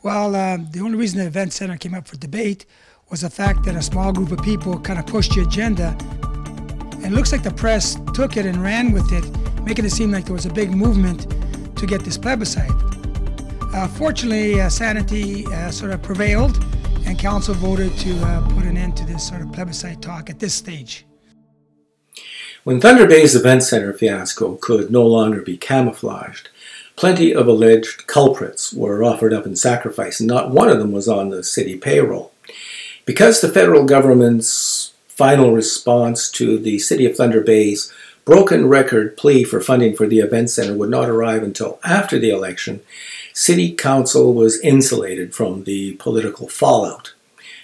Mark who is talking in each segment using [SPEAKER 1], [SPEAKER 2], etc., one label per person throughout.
[SPEAKER 1] Well, the only reason the event center came up for debate was the fact that a small group of people kind of pushed the agenda. And it looks like the press took it and ran with it, making it seem like there was a big movement to get this plebiscite. Fortunately, sanity sort of prevailed, and council voted to put an end to this sort of plebiscite talk at this stage.
[SPEAKER 2] When Thunder Bay's event center fiasco could no longer be camouflaged, plenty of alleged culprits were offered up in sacrifice, and not one of them was on the city payroll. Because the federal government's final response to the City of Thunder Bay's broken record plea for funding for the event center would not arrive until after the election, City Council was insulated from the political fallout.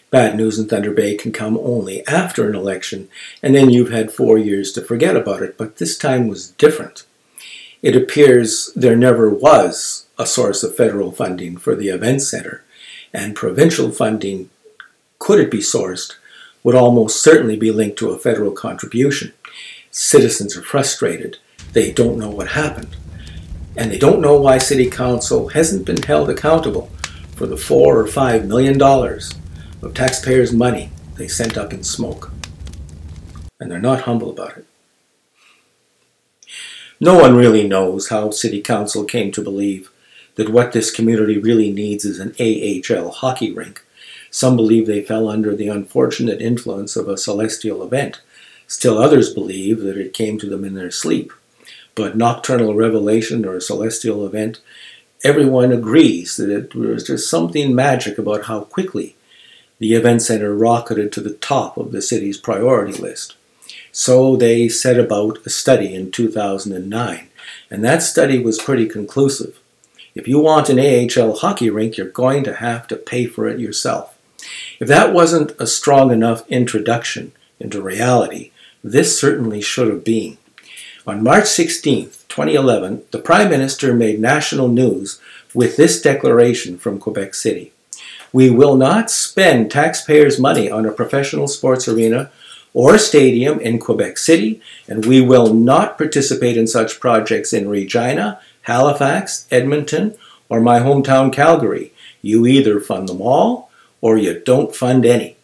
[SPEAKER 2] Bad news in Thunder Bay can come only after an election, and then you've had 4 years to forget about it, but this time was different. It appears there never was a source of federal funding for the event center, and provincial funding, could it be sourced, would almost certainly be linked to a federal contribution. Citizens are frustrated. They don't know what happened. And they don't know why City Council hasn't been held accountable for the $4 or $5 million of taxpayers' money they sent up in smoke. And they're not humble about it. No one really knows how City Council came to believe that what this community really needs is an AHL hockey rink. Some believe they fell under the unfortunate influence of a celestial event. Still others believe that it came to them in their sleep. But nocturnal revelation or a celestial event, everyone agrees that it was just something magic about how quickly the event center rocketed to the top of the city's priority list. So they set about a study in 2009, and that study was pretty conclusive. If you want an AHL hockey rink, you're going to have to pay for it yourself. If that wasn't a strong enough introduction into reality, this certainly should have been. On March 16, 2011, the Prime Minister made national news with this declaration from Quebec City. We will not spend taxpayers' money on a professional sports arena or stadium in Quebec City, and we will not participate in such projects in Regina, Halifax, Edmonton, or my hometown Calgary. You either fund them all, or you don't fund any.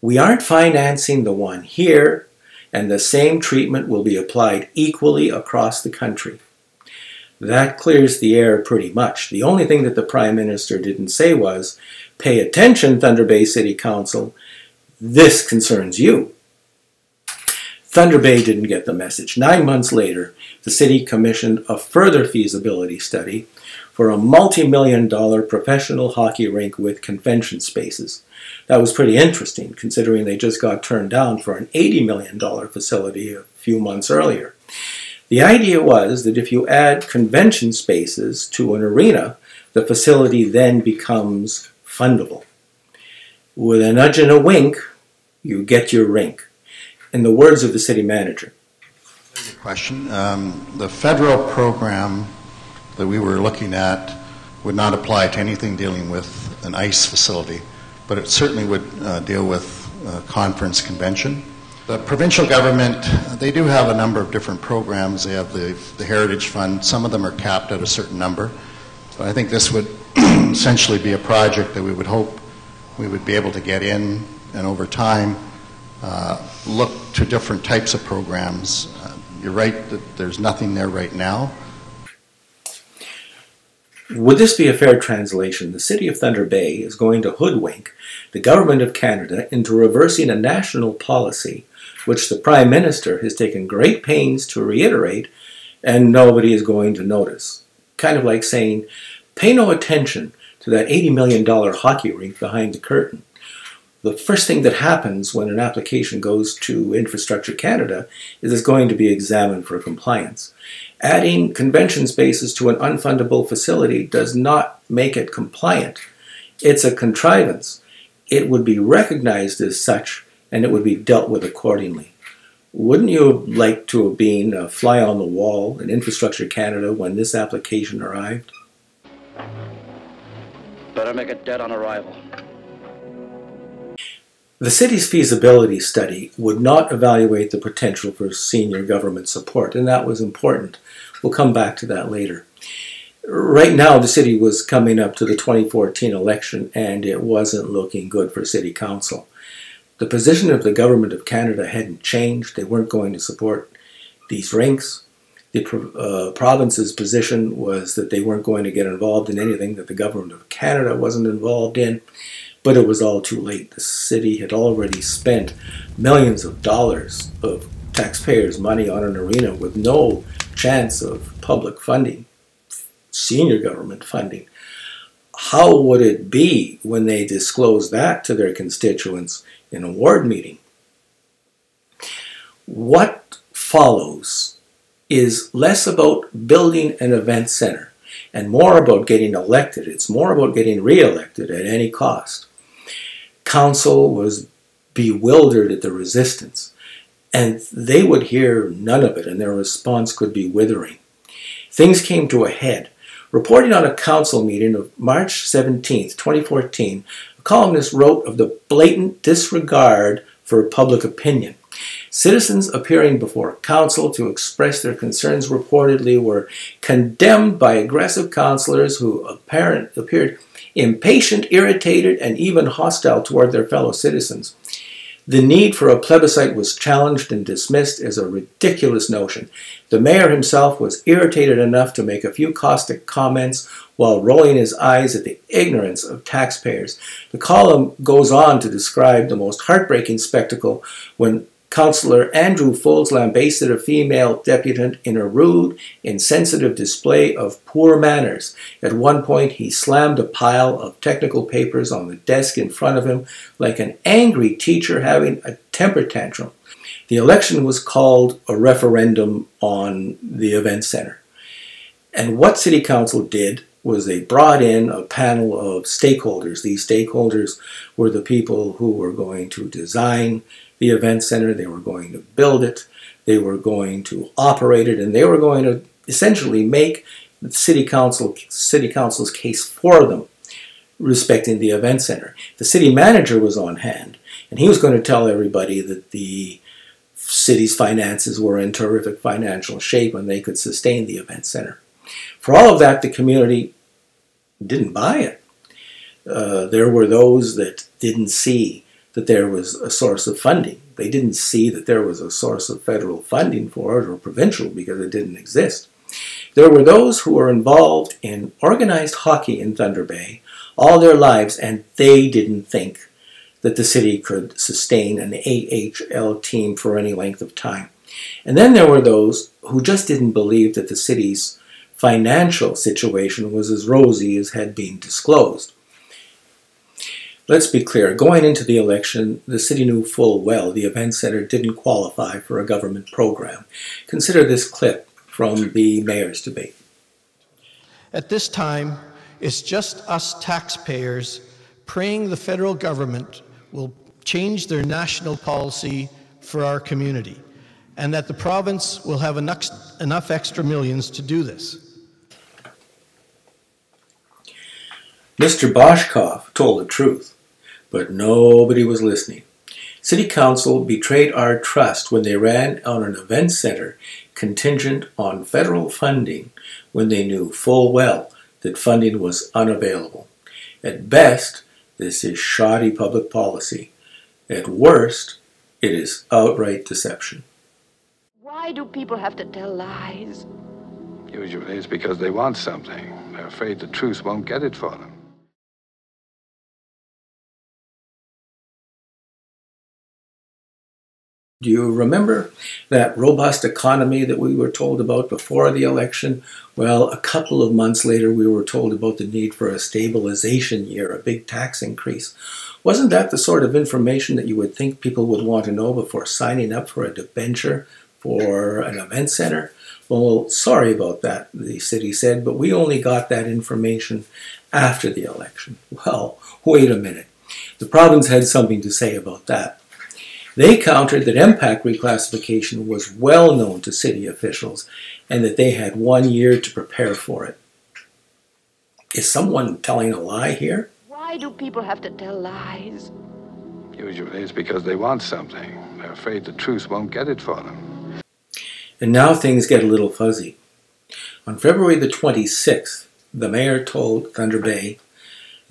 [SPEAKER 2] We aren't financing the one here, and the same treatment will be applied equally across the country. That clears the air pretty much. The only thing that the Prime Minister didn't say was, pay attention, Thunder Bay City Council, this concerns you. Thunder Bay didn't get the message. 9 months later, the city commissioned a further feasibility study for a multi-million-dollar professional hockey rink with convention spaces. That was pretty interesting, considering they just got turned down for an $80 million facility a few months earlier. The idea was that if you add convention spaces to an arena, the facility then becomes fundable. With a nudge and a wink, you get your rink. In the words of the city manager.
[SPEAKER 3] Good question. The federal program that we were looking at would not apply to anything dealing with an ice facility, but it certainly would deal with conference convention. The provincial government, they do have a number of different programs. They have the Heritage Fund. Some of them are capped at a certain number. So I think this would essentially be a project that we would hope we would be able to get in, and over time look to different types of programs. You're right that there's nothing there right now.
[SPEAKER 2] Would this be a fair translation? The City of Thunder Bay is going to hoodwink the Government of Canada into reversing a national policy which the Prime Minister has taken great pains to reiterate, and nobody is going to notice. Kind of like saying, pay no attention to that $80 million hockey rink behind the curtain. The first thing that happens when an application goes to Infrastructure Canada is it's going to be examined for compliance. Adding convention spaces to an unfundable facility does not make it compliant. It's a contrivance. It would be recognized as such, and it would be dealt with accordingly. Wouldn't you like to have been a fly on the wall in Infrastructure Canada when this application arrived?
[SPEAKER 4] Better make it dead on arrival.
[SPEAKER 2] The city's feasibility study would not evaluate the potential for senior government support, and that was important. We'll come back to that later. Right now, the city was coming up to the 2014 election, and it wasn't looking good for City Council. The position of the Government of Canada hadn't changed. They weren't going to support these rinks. The province's position was that they weren't going to get involved in anything that the Government of Canada wasn't involved in, but it was all too late. The city had already spent millions of dollars of taxpayers' money on an arena with no chance of public funding, senior government funding. How would it be when they disclosed that to their constituents in a ward meeting? What follows is less about building an event center and more about getting elected. It's more about getting re-elected at any cost. Council was bewildered at the resistance, and they would hear none of it, and their response could be withering. Things came to a head. Reporting on a council meeting of March 17, 2014, a columnist wrote of the blatant disregard for public opinion. Citizens appearing before council to express their concerns reportedly were condemned by aggressive councillors who appeared impatient, irritated, and even hostile toward their fellow citizens. The need for a plebiscite was challenged and dismissed as a ridiculous notion. The mayor himself was irritated enough to make a few caustic comments while rolling his eyes at the ignorance of taxpayers. The column goes on to describe the most heartbreaking spectacle when Councillor Andrew Folds lambasted a female deputant in a rude, insensitive display of poor manners. At one point, he slammed a pile of technical papers on the desk in front of him like an angry teacher having a temper tantrum. The election was called a referendum on the event center. And what City Council did was they brought in a panel of stakeholders. These stakeholders were the people who were going to design the event center, they were going to build it, they were going to operate it, and they were going to essentially make the City Council's case for them respecting the event center. The city manager was on hand, and he was going to tell everybody that the city's finances were in terrific financial shape and they could sustain the event center. For all of that, the community didn't buy it. There were those that didn't see that there was a source of funding. They didn't see that there was a source of federal funding for it or provincial because it didn't exist. There were those who were involved in organized hockey in Thunder Bay all their lives, and they didn't think that the city could sustain an AHL team for any length of time. And then there were those who just didn't believe that the city's financial situation was as rosy as had been disclosed. Let's be clear, going into the election, the city knew full well the event center didn't qualify for a government program. Consider this clip from the mayor's debate.
[SPEAKER 5] At this time, it's just us taxpayers praying the federal government will change their national policy for our community, and that the province will have enough extra millions to do this.
[SPEAKER 2] Mr. Boshkoff told the truth, but nobody was listening. City Council betrayed our trust when they ran on an event center contingent on federal funding when they knew full well that funding was unavailable. At best, this is shoddy public policy. At worst, it is outright deception.
[SPEAKER 6] Why do people have to tell lies?
[SPEAKER 7] Usually it's because they want something. They're afraid the truth won't get it for them.
[SPEAKER 2] Do you remember that robust economy that we were told about before the election? Well, a couple of months later, we were told about the need for a stabilization year, a big tax increase. Wasn't that the sort of information that you would think people would want to know before signing up for a debenture for an event center? Well, sorry about that, the city said, but we only got that information after the election. Well, wait a minute. The province had something to say about that. They countered that MPAC reclassification was well known to city officials and that they had 1 year to prepare for it. Is someone telling a lie here?
[SPEAKER 6] Why do people have to tell lies?
[SPEAKER 7] Usually it's because they want something. They're afraid the truth won't get it for them.
[SPEAKER 2] And now things get a little fuzzy. On February the 26th, the mayor told Thunder Bay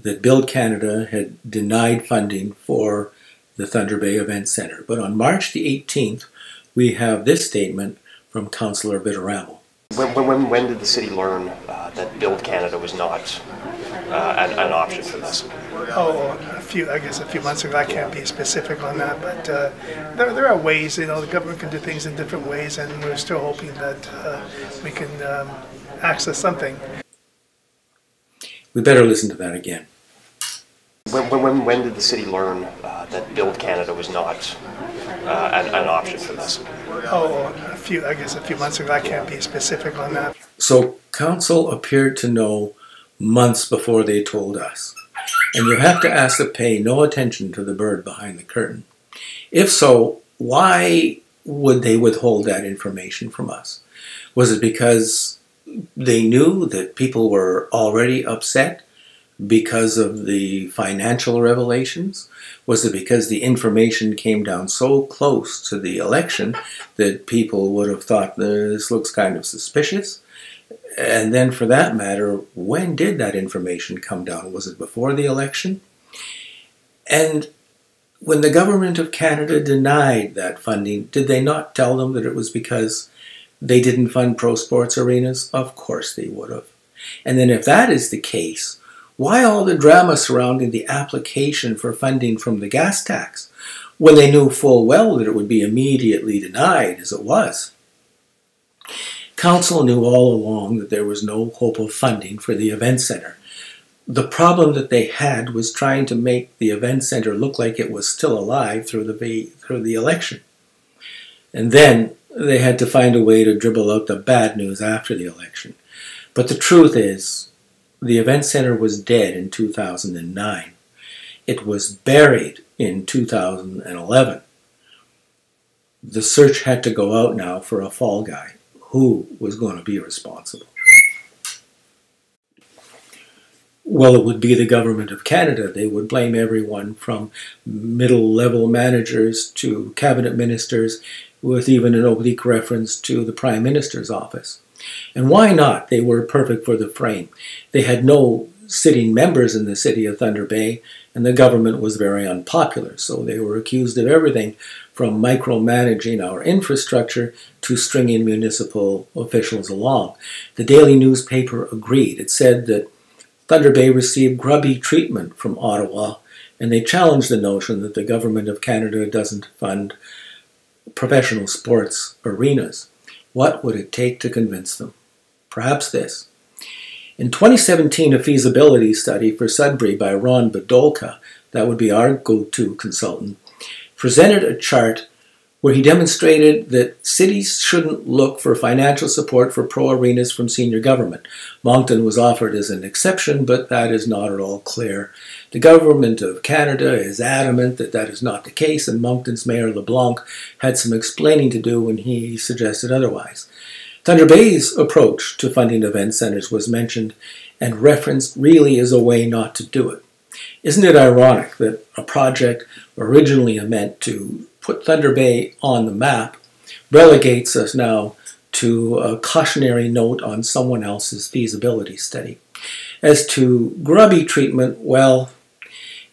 [SPEAKER 2] that Build Canada had denied funding for the Thunder Bay Event Centre. But on March the 18th, we have this statement from Councillor Vittoramo.
[SPEAKER 8] When did the city learn that Build Canada was not an option for this?
[SPEAKER 9] I guess a few months ago. I can't be specific on that, but there are ways. The government can do things in different ways, and we're still hoping that we can access something.
[SPEAKER 2] We better listen to that again.
[SPEAKER 8] When did the city learn that Build Canada was not an option for this?
[SPEAKER 9] I guess a few months ago. I can't be specific on that.
[SPEAKER 2] So council appeared to know months before they told us. And you have to ask to pay no attention to the bird behind the curtain. If so, why would they withhold that information from us? Was it because they knew that people were already upset because of the financial revelations? Was it because the information came down so close to the election that people would have thought this looks kind of suspicious? And then for that matter, when did that information come down? Was it before the election? And when the government of Canada denied that funding, did they not tell them that it was because they didn't fund pro sports arenas? Of course they would have. And then if that is the case, why all the drama surrounding the application for funding from the gas tax when they knew full well that it would be immediately denied as it was? Council knew all along that there was no hope of funding for the event centre. The problem that they had was trying to make the event centre look like it was still alive through the election. And then they had to find a way to dribble out the bad news after the election. But the truth is, the event centre was dead in 2009. It was buried in 2011. The search had to go out now for a fall guy. Who was going to be responsible? Well, it would be the government of Canada. They would blame everyone from middle-level managers to cabinet ministers, with even an oblique reference to the Prime Minister's office. And why not? They were perfect for the frame. They had no sitting members in the city of Thunder Bay, and the government was very unpopular, so they were accused of everything from micromanaging our infrastructure to stringing municipal officials along. The daily newspaper agreed. It said that Thunder Bay received grubby treatment from Ottawa, and they challenged the notion that the government of Canada doesn't fund professional sports arenas. What would it take to convince them? Perhaps this. In 2017, a feasibility study for Sudbury by Ron Badolka, that would be our go-to consultant, presented a chart where he demonstrated that cities shouldn't look for financial support for pro arenas from senior government. Moncton was offered as an exception, but that is not at all clear. The government of Canada is adamant that that is not the case, and Moncton's Mayor LeBlanc had some explaining to do when he suggested otherwise. Thunder Bay's approach to funding event centres was mentioned and referenced really as a way not to do it. Isn't it ironic that a project originally meant to put Thunder Bay on the map relegates us now to a cautionary note on someone else's feasibility study? As to grubby treatment, well,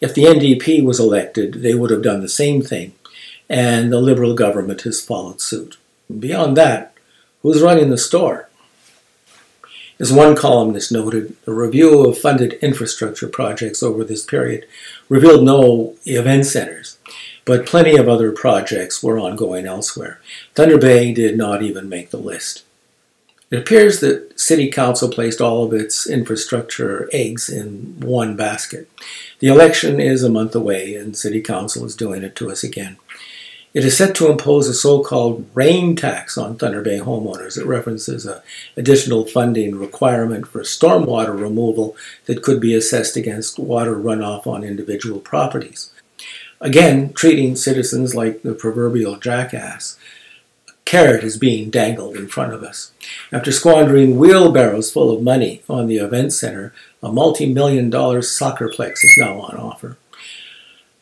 [SPEAKER 2] if the NDP was elected, they would have done the same thing, and the Liberal government has followed suit. Beyond that, who's running the store? As one columnist noted, a review of funded infrastructure projects over this period revealed no event centres, but plenty of other projects were ongoing elsewhere. Thunder Bay did not even make the list. It appears that City Council placed all of its infrastructure eggs in one basket. The election is a month away, and City Council is doing it to us again. It is set to impose a so-called rain tax on Thunder Bay homeowners. It references an additional funding requirement for stormwater removal that could be assessed against water runoff on individual properties. Again, treating citizens like the proverbial jackass. A carrot is being dangled in front of us. After squandering wheelbarrows full of money on the event centre, a multi-million-dollar soccerplex is now on offer.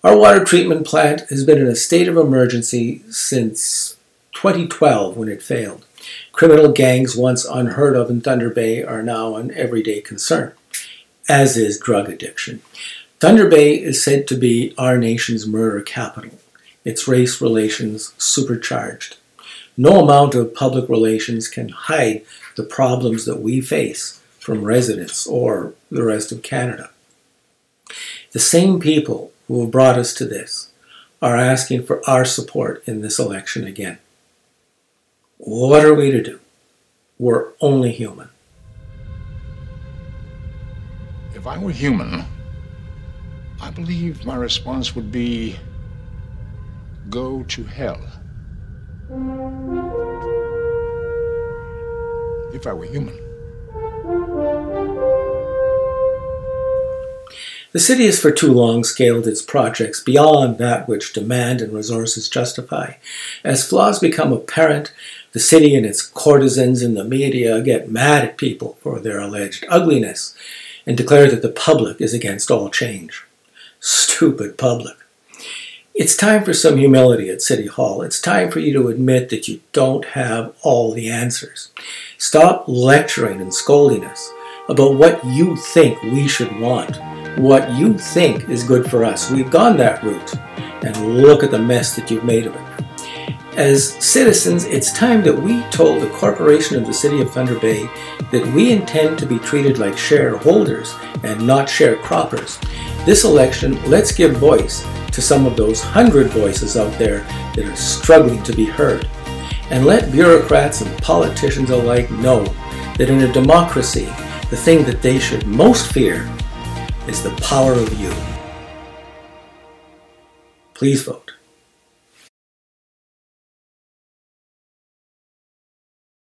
[SPEAKER 2] Our water treatment plant has been in a state of emergency since 2012 when it failed. Criminal gangs once unheard of in Thunder Bay are now an everyday concern, as is drug addiction. Thunder Bay is said to be our nation's murder capital, its race relations supercharged. No amount of public relations can hide the problems that we face from residents or the rest of Canada. The same people who have brought us to this are asking for our support in this election again. What are we to do? We're only human.
[SPEAKER 10] If I were human, I believe my response would be, go to hell. If I were human.
[SPEAKER 2] The city has for too long scaled its projects beyond that which demand and resources justify. As flaws become apparent, the city and its courtesans in the media get mad at people for their alleged ugliness and declare that the public is against all change. Stupid public. It's time for some humility at City Hall. It's time for you to admit that you don't have all the answers. Stop lecturing and scolding us about what you think we should want, what you think is good for us. We've gone that route, and look at the mess that you've made of it. As citizens, it's time that we told the corporation of the City of Thunder Bay that we intend to be treated like shareholders and not sharecroppers. This election, let's give voice to some of those 100 voices out there that are struggling to be heard. And let bureaucrats and politicians alike know that in a democracy, the thing that they should most fear is the power of you. Please vote.